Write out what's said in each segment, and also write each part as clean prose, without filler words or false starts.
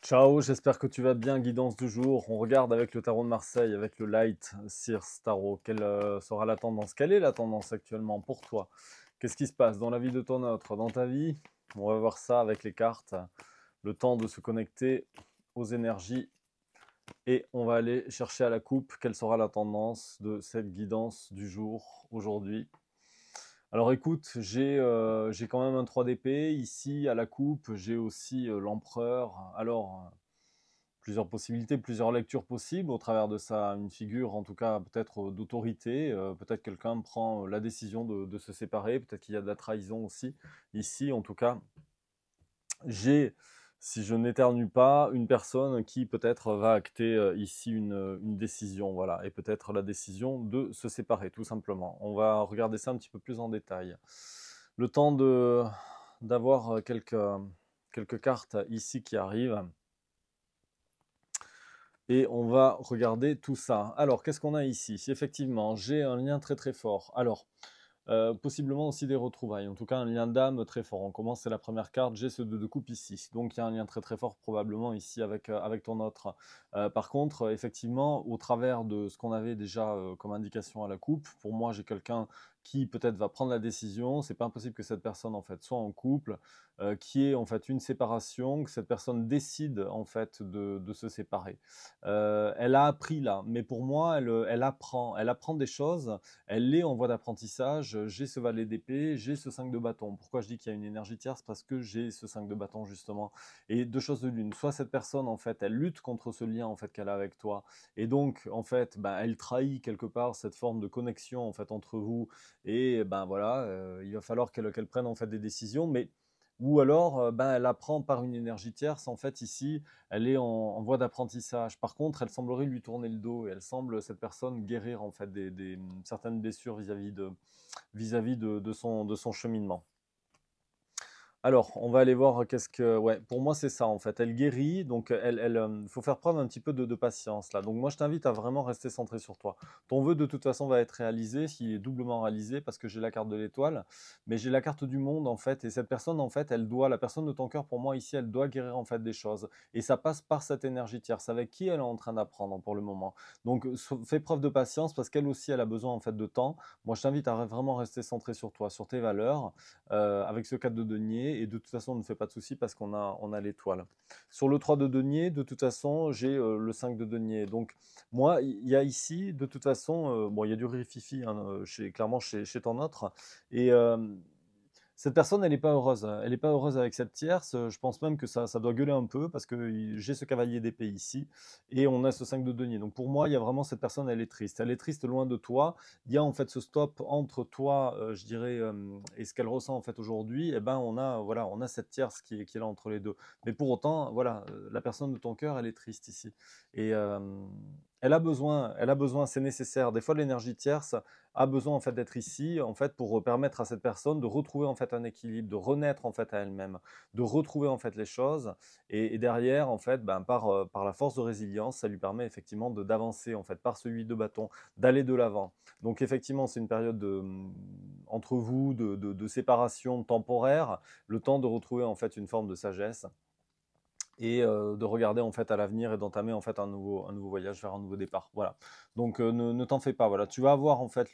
Ciao, j'espère que tu vas bien. Guidance du jour. On regarde avec le tarot de Marseille, avec le Light Sears Tarot. Quelle sera la tendance? Quelle est la tendance actuellement pour toi? Qu'est-ce qui se passe dans la vie de ton autre, dans ta vie? On va voir ça avec les cartes. Le temps de se connecter aux énergies et on va aller chercher à la coupe quelle sera la tendance de cette guidance du jour aujourd'hui. Alors écoute, j'ai quand même un 3 d'épée. Ici, à la coupe, j'ai aussi l'empereur. Alors, plusieurs possibilités, plusieurs lectures possibles au travers de ça, une figure en tout cas peut-être d'autorité, peut-être quelqu'un prend la décision de se séparer, peut-être qu'il y a de la trahison aussi. Ici, en tout cas, j'ai, si je n'éternue pas, une personne qui peut-être va acter ici une décision, voilà, et peut-être la décision de se séparer, tout simplement. On va regarder ça un petit peu plus en détail. Le temps d'avoir quelques cartes ici qui arrivent. Et on va regarder tout ça. Alors, qu'est-ce qu'on a ici? Effectivement, j'ai un lien très très fort. Alors, possiblement aussi des retrouvailles. En tout cas, un lien d'âme très fort. On commence, c'est la première carte. J'ai ce 2 de coupe ici. Donc, il y a un lien très très fort probablement ici avec ton autre. Par contre, effectivement, au travers de ce qu'on avait déjà comme indication à la coupe, pour moi, j'ai quelqu'un qui peut-être va prendre la décision. C'est pas impossible que cette personne en fait soit en couple, qui ait en fait une séparation, que cette personne décide en fait de se séparer. Elle a appris là, mais pour moi, elle apprend des choses, elle est en voie d'apprentissage. J'ai ce valet d'épée, j'ai ce 5 de bâton. Pourquoi je dis qu'il y a une énergie tierce? Parce que j'ai ce 5 de bâton justement. Et deux choses de l'une. Soit cette personne, en fait, elle lutte contre ce lien en fait qu'elle a avec toi. Et donc, en fait, ben, elle trahit quelque part cette forme de connexion en fait entre vous. Et ben voilà, il va falloir qu'elle prenne en fait des décisions. Mais ou alors, ben, elle apprend par une énergie tierce. En fait, ici, elle est en voie d'apprentissage. Par contre, elle semblerait lui tourner le dos et elle semble, cette personne, guérir en fait certaines blessures vis-à-vis de son cheminement. Alors, on va aller voir qu'est-ce que... Ouais, pour moi, c'est ça, en fait. Elle guérit, donc faut faire preuve un petit peu de patience, là. Donc, moi, je t'invite à vraiment rester centré sur toi. Ton vœu, de toute façon, va être réalisé, s'il est doublement réalisé, parce que j'ai la carte de l'étoile, mais j'ai la carte du monde, en fait, et cette personne, en fait, la personne de ton cœur, pour moi, ici, elle doit guérir, en fait, des choses. Et ça passe par cette énergie tierce, avec qui elle est en train d'apprendre pour le moment. Donc, fais preuve de patience, parce qu'elle aussi, elle a besoin, en fait, de temps. Moi, je t'invite à vraiment rester centré sur toi, sur tes valeurs, avec ce 4 de denier. Et de toute façon, ne fais pas de soucis parce on a l'étoile. Sur le 3 de denier, de toute façon, j'ai le 5 de denier. Donc, moi, il y a ici, de toute façon, bon, il y a du rififi, hein, clairement chez ton autre. Et cette personne, elle n'est pas heureuse. Elle n'est pas heureuse avec cette tierce. Je pense même que ça doit gueuler un peu parce que j'ai ce cavalier d'épée ici et on a ce 5 de denier. Donc pour moi, il y a vraiment cette personne, elle est triste. Elle est triste loin de toi. Il y a en fait ce stop entre toi, je dirais, et ce qu'elle ressent en fait aujourd'hui. Et ben voilà, on a cette tierce qui est là entre les deux. Mais pour autant, voilà, la personne de ton cœur, elle est triste ici. Et elle a besoin, c'est nécessaire. Des fois, l'énergie tierce a besoin en fait d'être ici en fait pour permettre à cette personne de retrouver en fait un équilibre, de renaître en fait à elle-même, de retrouver en fait les choses et derrière en fait ben, par la force de résilience, ça lui permet effectivement d'avancer en fait par ce 8 de bâton, d'aller de l'avant. Donc effectivement, c'est une période entre vous de séparation temporaire, le temps de retrouver en fait une forme de sagesse et de regarder en fait à l'avenir et d'entamer en fait un nouveau voyage vers un nouveau départ. Voilà. Donc ne t'en fais pas. Voilà, tu vas avoir en fait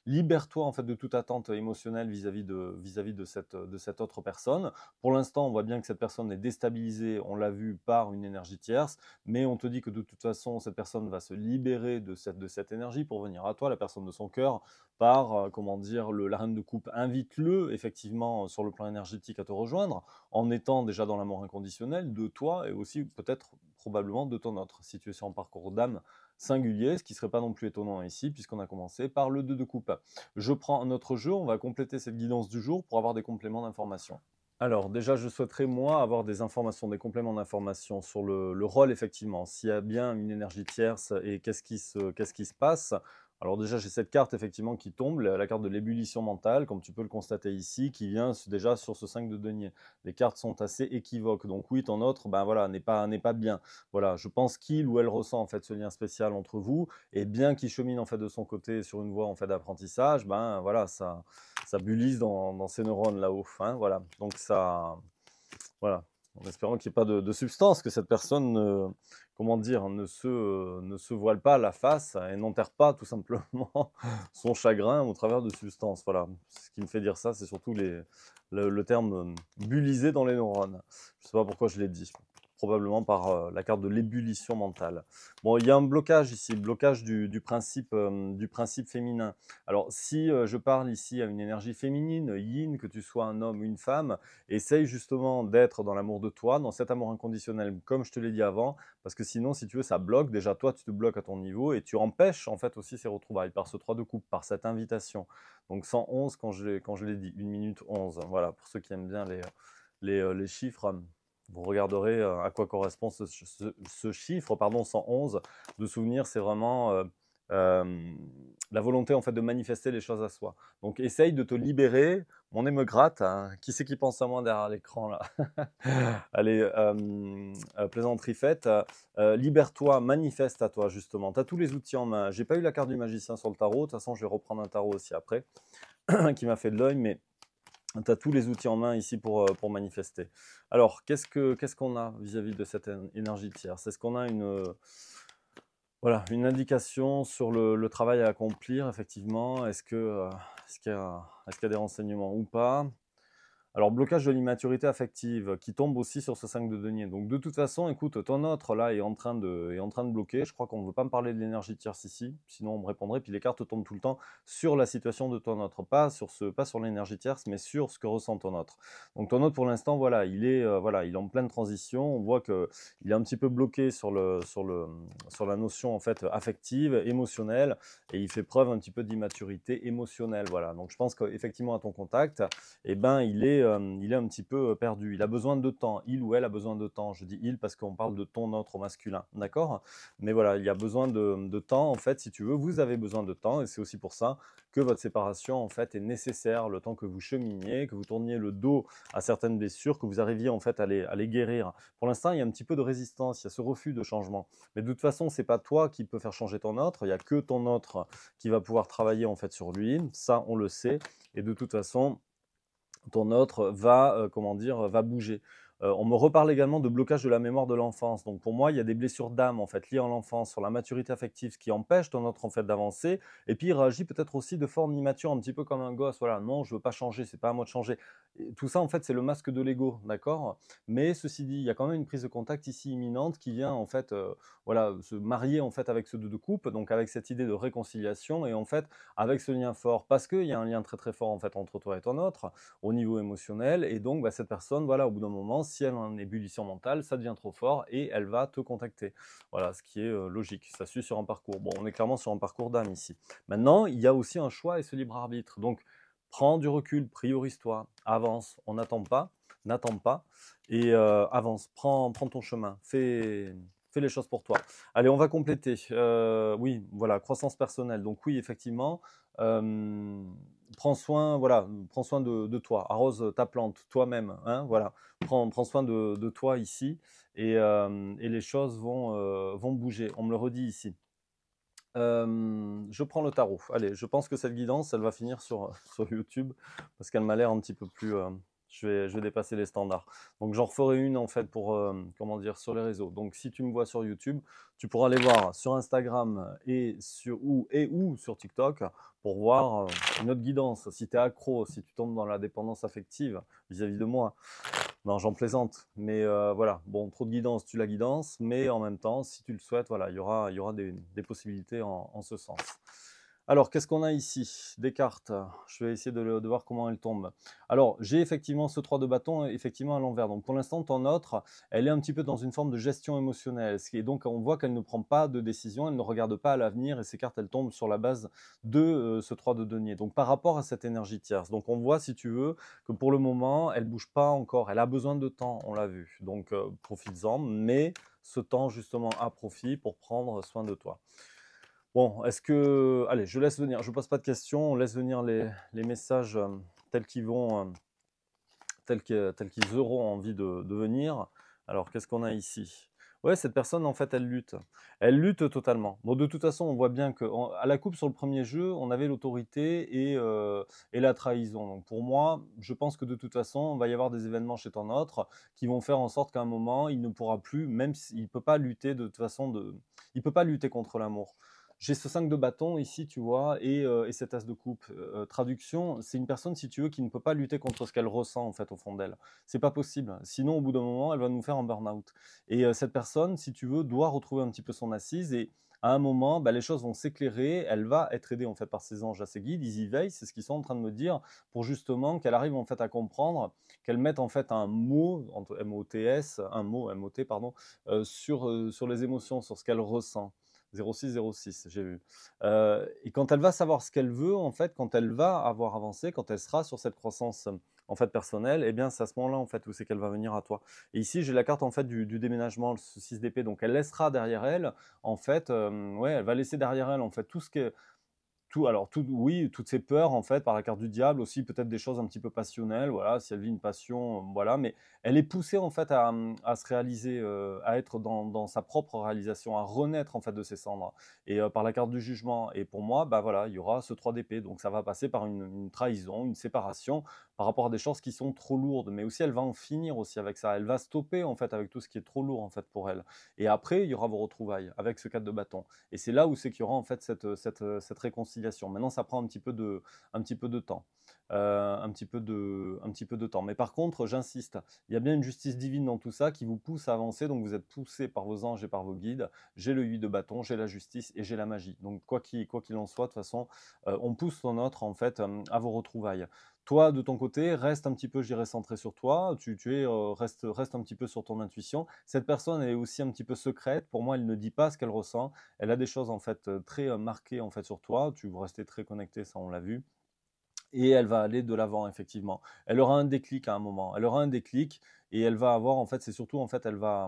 libère-toi en fait de toute attente émotionnelle vis-à-vis de cette autre personne. Pour l'instant, on voit bien que cette personne est déstabilisée. On l'a vu par une énergie tierce, mais on te dit que de toute façon, cette personne va se libérer de cette énergie pour venir à toi, la personne de son cœur, par comment dire la reine de coupe. Invite-le effectivement sur le plan énergétique à te rejoindre en étant déjà dans l'amour inconditionnel de toi et aussi peut-être probablement de ton autre, si tu es sur un parcours d'âme singulier, ce qui ne serait pas non plus étonnant ici, puisqu'on a commencé par le 2 de coupe. Je prends un autre jeu, on va compléter cette guidance du jour pour avoir des compléments d'information. Alors déjà, je souhaiterais, moi, avoir des informations, des compléments d'information sur le rôle, effectivement, s'il y a bien une énergie tierce et qu'est-ce qui se passe. Alors déjà, j'ai cette carte, effectivement, qui tombe, la carte de l'ébullition mentale, comme tu peux le constater ici, qui vient déjà sur ce 5 de denier. Les cartes sont assez équivoques, donc oui, ton autre, ben voilà, n'est pas bien. Voilà, je pense qu'il ou elle ressent, en fait, ce lien spécial entre vous, et bien qu'il chemine, en fait, de son côté sur une voie, en fait, d'apprentissage, ben voilà, ça bullise dans ses neurones là-haut. Hein, voilà. Donc ça, voilà. en espérant qu'il n'y ait pas de substance, que cette personne, comment dire, ne se voile pas la face et n'enterre pas tout simplement son chagrin au travers de substances. Voilà. Ce qui me fait dire ça, c'est surtout le terme bulliser dans les neurones. Je ne sais pas pourquoi je l'ai dit. Probablement par la carte de l'ébullition mentale. Bon, il y a un blocage ici, blocage du principe féminin. Alors, si je parle ici à une énergie féminine, yin, que tu sois un homme ou une femme, essaye justement d'être dans l'amour de toi, dans cet amour inconditionnel, comme je te l'ai dit avant, parce que sinon, si tu veux, ça bloque. Déjà, toi, tu te bloques à ton niveau et tu empêches en fait aussi ces retrouvailles par ce 3 de coupe, par cette invitation. Donc 111 quand je l'ai dit, 1 minute 11. Voilà, pour ceux qui aiment bien les chiffres. Vous regarderez à quoi correspond ce chiffre, pardon, 111. De souvenir, c'est vraiment la volonté en fait de manifester les choses à soi. Donc essaye de te libérer. Mon nez me gratte, hein. Qui c'est qui pense à moi derrière l'écran là? Allez, plaisanterie faite. Libère-toi, manifeste à toi justement. Tu as tous les outils en main. J'ai pas eu la carte du magicien sur le tarot. De toute façon, je vais reprendre un tarot aussi après, qui m'a fait de l'œil, mais tu as tous les outils en main ici pour manifester. Alors, qu'est-ce qu'on a vis-à-vis de cette énergie tierce? Est-ce qu'on a voilà, une indication sur le travail à accomplir, effectivement? Est-ce qu'il y a des renseignements ou pas? Alors, blocage de l'immaturité affective qui tombe aussi sur ce 5 de denier. Donc, de toute façon, écoute, ton autre là est en train de bloquer. Je crois qu'on ne veut pas me parler de l'énergie tierce ici, sinon on me répondrait. Puis les cartes tombent tout le temps sur la situation de ton autre, pas sur l'énergie tierce, mais sur ce que ressent ton autre. Donc, ton autre, pour l'instant, voilà, il est en pleine transition. On voit qu'il est un petit peu bloqué sur la notion en fait affective, émotionnelle, et il fait preuve un petit peu d'immaturité émotionnelle. Voilà. Donc, je pense qu'effectivement, à ton contact, eh ben, il est un petit peu perdu. Il a besoin de temps. Il ou elle a besoin de temps. Je dis il parce qu'on parle de ton autre au masculin. D'accord? Mais voilà, il y a besoin de temps, en fait, si tu veux. Vous avez besoin de temps et c'est aussi pour ça que votre séparation, en fait, est nécessaire. Le temps que vous cheminiez, que vous tourniez le dos à certaines blessures, que vous arriviez, en fait, à les guérir. Pour l'instant, il y a un petit peu de résistance. Il y a ce refus de changement. Mais de toute façon, c'est pas toi qui peux faire changer ton autre. Il n'y a que ton autre qui va pouvoir travailler, en fait, sur lui. Ça, on le sait. Et de toute façon, ton autre va, comment dire, va bouger. On me reparle également de blocage de la mémoire de l'enfance. Donc pour moi, il y a des blessures d'âme en fait liées à l'enfance, sur la maturité affective, qui empêchent ton autre en fait d'avancer. Et puis il réagit peut-être aussi de forme immature, un petit peu comme un gosse. Voilà, non, je veux pas changer, c'est pas à moi de changer. Et tout ça en fait, c'est le masque de l'ego, d'accord? Mais ceci dit, il y a quand même une prise de contact ici imminente qui vient en fait, voilà, se marier en fait avec ce 2 de coupe, donc avec cette idée de réconciliation et en fait avec ce lien fort, parce qu'il y a un lien très très fort en fait entre toi et ton autre au niveau émotionnel. Et donc, bah, cette personne, voilà, au bout d'un moment, si elle a une ébullition mentale, ça devient trop fort et elle va te contacter. Voilà, ce qui est logique. Ça suit sur un parcours. Bon, on est clairement sur un parcours d'âme ici. Maintenant, il y a aussi un choix et ce libre arbitre. Donc, prends du recul, priorise-toi, avance. On n'attends pas et avance. Prends ton chemin. Fais les choses pour toi. Allez, on va compléter. Oui, voilà, croissance personnelle. Donc oui, effectivement, prends soin, voilà, prends soin de toi. Arrose ta plante toi-même, hein, voilà. Prends soin de toi ici et les choses vont bouger. On me le redit ici. Je prends le tarot. Allez, je pense que cette guidance, elle va finir sur YouTube parce qu'elle m'a l'air un petit peu plus. Je vais dépasser les standards. Donc j'en referai une en fait pour comment dire sur les réseaux. Donc si tu me vois sur YouTube, tu pourras aller voir sur Instagram ou sur TikTok pour voir une autre guidance. Si tu es accro, si tu tombes dans la dépendance affective vis-à-vis de moi, non, j'en plaisante, mais voilà. Bon, trop de guidance, tu la guidance, mais en même temps, si tu le souhaites, voilà, il y aura des possibilités en ce sens. Alors, qu'est-ce qu'on a ici? Des cartes. Je vais essayer de voir comment elles tombent. Alors, j'ai effectivement ce 3 de bâton, effectivement à l'envers. Donc, pour l'instant, ton autre, elle est un petit peu dans une forme de gestion émotionnelle. Et donc, on voit qu'elle ne prend pas de décision, elle ne regarde pas à l'avenir, et ces cartes, elles tombent sur la base de ce 3 de denier. Donc, par rapport à cette énergie tierce. Donc, on voit, si tu veux, que pour le moment, elle ne bouge pas encore. Elle a besoin de temps, on l'a vu. Donc, profites-en, mais ce temps, justement, à profit pour prendre soin de toi. Bon, est-ce que... Allez, je laisse venir. Je ne pose pas de questions. On laisse venir les messages tels qu'ils vont, tels qu'ils auront envie de venir. Alors, qu'est-ce qu'on a ici? Ouais, cette personne, en fait, elle lutte. Elle lutte totalement. Bon, de toute façon, on voit bien qu'à la coupe, sur le premier jeu, on avait l'autorité et la trahison. Donc, pour moi, je pense que de toute façon, il va y avoir des événements chez ton autre qui vont faire en sorte qu'à un moment, il ne pourra plus, même s'il ne peut pas lutter de toute façon, il peut pas lutter contre l'amour. J'ai ce 5 de bâton ici, tu vois, et cet as de coupe. Traduction, c'est une personne, si tu veux, qui ne peut pas lutter contre ce qu'elle ressent, en fait, au fond d'elle. C'est pas possible. Sinon, au bout d'un moment, elle va nous faire un burn-out. Et cette personne, si tu veux, doit retrouver un petit peu son assise et à un moment, bah, les choses vont s'éclairer, elle va être aidée en fait par ses anges à ses guides, ils y veillent, c'est ce qu'ils sont en train de me dire, pour justement qu'elle arrive en fait à comprendre, qu'elle mette en fait un mot, entre M-O-T-S, un mot, M-O-T, pardon, sur les émotions, sur ce qu'elle ressent. 0606, j'ai vu. Et quand elle va savoir ce qu'elle veut, en fait, quand elle va avoir avancé, quand elle sera sur cette croissance en fait personnelle, eh bien c'est à ce moment-là en fait où c'est qu'elle va venir à toi. Et ici, j'ai la carte en fait du déménagement, le 6 d'épée. Donc, elle laissera derrière elle, en fait, ouais, elle va laisser derrière elle en fait tout ce que oui, toutes ses peurs, en fait, par la carte du diable, aussi peut-être des choses un petit peu passionnelles, voilà, si elle vit une passion, voilà, mais elle est poussée, en fait, à se réaliser, à être dans sa propre réalisation, à renaître, en fait, de ses cendres et par la carte du jugement et pour moi, bah, voilà, il y aura ce 3 d'épée, donc ça va passer par une trahison, une séparation par rapport à des choses qui sont trop lourdes, mais aussi elle va en finir aussi avec ça. Elle va stopper, en fait, avec tout ce qui est trop lourd, en fait, pour elle et après, il y aura vos retrouvailles avec ce 4 de bâton. Et c'est là où c'est qu'il y aura en fait cette réconciliation. Maintenant, ça prend un petit peu de temps. Un petit peu de temps. Mais par contre, j'insiste, il y a bien une justice divine dans tout ça qui vous pousse à avancer. Donc vous êtes poussé par vos anges et par vos guides. J'ai le 8 de bâton, j'ai la justice et j'ai la magie. Donc quoi qu'il en soit, de toute façon, on pousse ton autre en fait à vos retrouvailles. Toi, de ton côté, reste un petit peu, je dirais, centré sur toi. Reste un petit peu sur ton intuition. Cette personne, elle est aussi un petit peu secrète. Pour moi, elle ne dit pas ce qu'elle ressent. Elle a des choses en fait très marquées en fait sur toi. Tu vas rester très connecté, ça on l'a vu et elle va aller de l'avant effectivement. Elle aura un déclic à un moment. Elle aura un déclic et elle va avoir en fait, c'est surtout en fait, elle va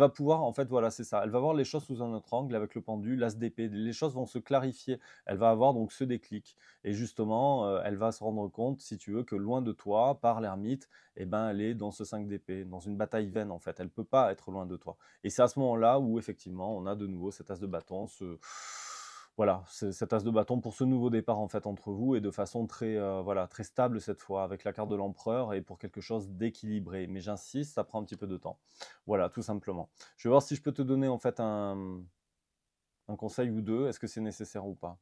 pouvoir en fait, voilà, c'est ça. Elle va voir les choses sous un autre angle avec le pendule, l'as d'épée. Les choses vont se clarifier. Elle va avoir donc ce déclic et justement, elle va se rendre compte, si tu veux, que loin de toi, par l'ermite, eh ben, elle est dans ce 5 d'épée, dans une bataille vaine en fait. Elle peut pas être loin de toi. Et c'est à ce moment-là où effectivement, on a de nouveau cet as de bâton, voilà, cet as de bâton pour ce nouveau départ en fait entre vous et de façon très, voilà, très stable cette fois avec la carte de l'empereur et pour quelque chose d'équilibré. Mais j'insiste, ça prend un petit peu de temps. Voilà, tout simplement. Je vais voir si je peux te donner en fait un conseil ou deux. Est-ce que c'est nécessaire ou pas?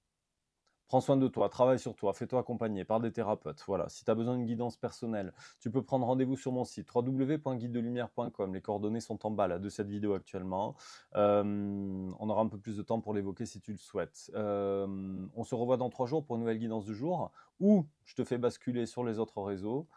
Prends soin de toi, travaille sur toi, fais-toi accompagner par des thérapeutes. Voilà, si tu as besoin d'une guidance personnelle, tu peux prendre rendez-vous sur mon site www.guidedelumière.com. Les coordonnées sont en bas là, de cette vidéo actuellement. On aura un peu plus de temps pour l'évoquer si tu le souhaites. On se revoit dans 3 jours pour une nouvelle guidance du jour ou je te fais basculer sur les autres réseaux,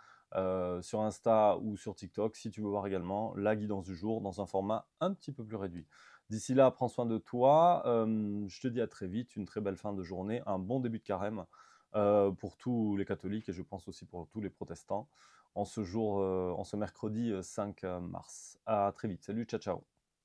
sur Insta ou sur TikTok si tu veux voir également la guidance du jour dans un format un petit peu plus réduit. D'ici là, prends soin de toi. Je te dis à très vite, une très belle fin de journée, un bon début de carême pour tous les catholiques et je pense aussi pour tous les protestants en ce mercredi 5 mars. À très vite. Salut, ciao, ciao.